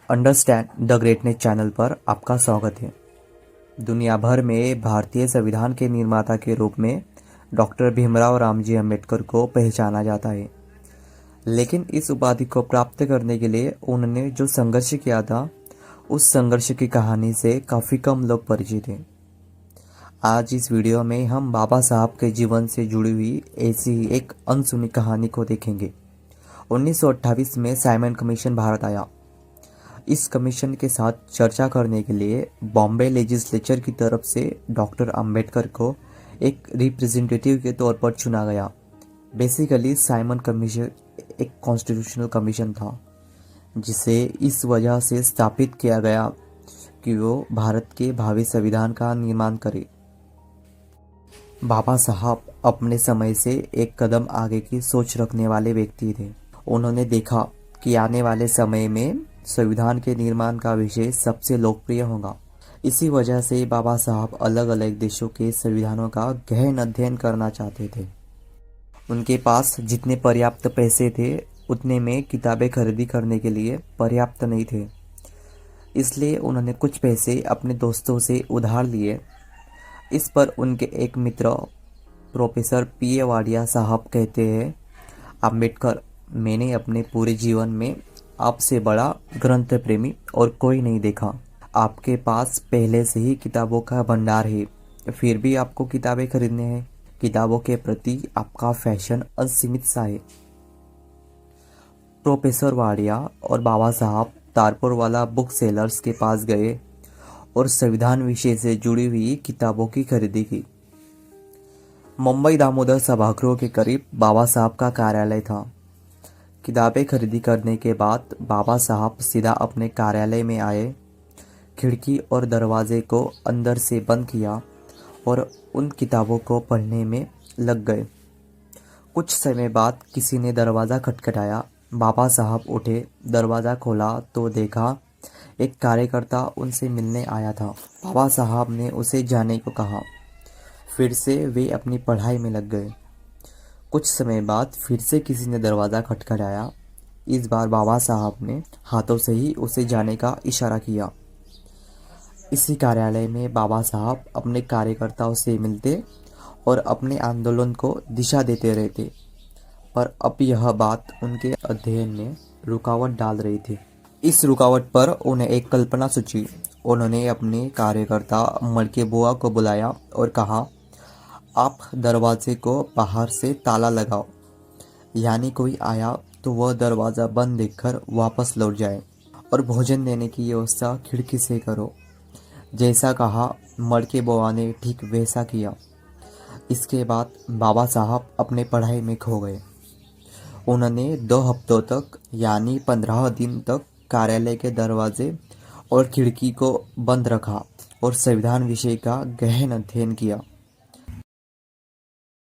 Understand the greatness channel पर आपका स्वागत है। दुनिया भर में भारतीय संविधान के निर्माता के रूप में डॉक्टर भीमराव रामजी अंबेडकर को पहचाना जाता है। लेकिन इस उपाधि को प्राप्त करने के लिए उन्होंने जो संघर्ष किया था, उस संघर्ष की कहानी से काफ़ी कम लोग परिचित हैं। आज इस वीडियो में हम बाबा साहब के जीवन से जुड़ी हुई ऐसी ही एक अनसुनी कहानी को देखेंगे। 1928 में साइमन कमीशन भारत आया। इस कमीशन के साथ चर्चा करने के लिए बॉम्बे लेजिस्लेचर की तरफ से डॉक्टर अंबेडकर को एक रिप्रेजेंटेटिव के तौर पर चुना गया। बेसिकली साइमन कमीशन एक कॉन्स्टिट्यूशनल कमीशन था, जिसे इस वजह से स्थापित किया गया कि वो भारत के भावी संविधान का निर्माण करे। बाबा साहब अपने समय से एक कदम आगे की सोच रखने वाले व्यक्ति थे। उन्होंने देखा कि आने वाले समय में संविधान के निर्माण का विषय सबसे लोकप्रिय होगा। इसी वजह से बाबा साहब अलग अलग देशों के संविधानों का गहन अध्ययन करना चाहते थे। उनके पास जितने पर्याप्त पैसे थे, उतने में किताबें खरीदी करने के लिए पर्याप्त नहीं थे। इसलिए उन्होंने कुछ पैसे अपने दोस्तों से उधार लिए। इस पर उनके एक मित्र प्रोफेसर पी.ए. वाडिया साहब कहते हैं, अंबेडकर, मैंने अपने पूरे जीवन में आपसे बड़ा ग्रंथ प्रेमी और कोई नहीं देखा। आपके पास पहले से ही किताबों का भंडार है, फिर भी आपको किताबें खरीदने हैं। किताबों के प्रति आपका फैशन असीमित सा है। प्रोफेसर वाडिया और बाबा साहब तारपुर वाला बुक सेलर्स के पास गए और संविधान विषय से जुड़ी हुई किताबों की खरीदी की। मुंबई दामोदर सभागृह के करीब बाबा साहब का कार्यालय था। किताबें खरीदी करने के बाद बाबा साहब सीधा अपने कार्यालय में आए, खिड़की और दरवाजे को अंदर से बंद किया और उन किताबों को पढ़ने में लग गए। कुछ समय बाद किसी ने दरवाज़ा खटखटाया। बाबा साहब उठे, दरवाज़ा खोला तो देखा एक कार्यकर्ता उनसे मिलने आया था। बाबा साहब ने उसे जाने को कहा। फिर से वे अपनी पढ़ाई में लग गए। कुछ समय बाद फिर से किसी ने दरवाज़ा खटखटाया। इस बार बाबा साहब ने हाथों से ही उसे जाने का इशारा किया। इसी कार्यालय में बाबा साहब अपने कार्यकर्ताओं से मिलते और अपने आंदोलन को दिशा देते रहते, पर अब यह बात उनके अध्ययन में रुकावट डाल रही थी। इस रुकावट पर उन्हें एक कल्पना सूझी। उन्होंने अपने कार्यकर्ता मड़के बुआ को बुलाया और कहा, आप दरवाजे को बाहर से ताला लगाओ, यानी कोई आया तो वह दरवाज़ा बंद देखकर वापस लौट जाए, और भोजन देने की व्यवस्था खिड़की से करो। जैसा कहा, मड़के बुआ ने ठीक वैसा किया। इसके बाद बाबा साहब अपने पढ़ाई में खो गए। उन्होंने 2 हफ्तों तक यानी 15 दिन तक कार्यालय के दरवाजे और खिड़की को बंद रखा और संविधान विषय का गहन अध्ययन किया।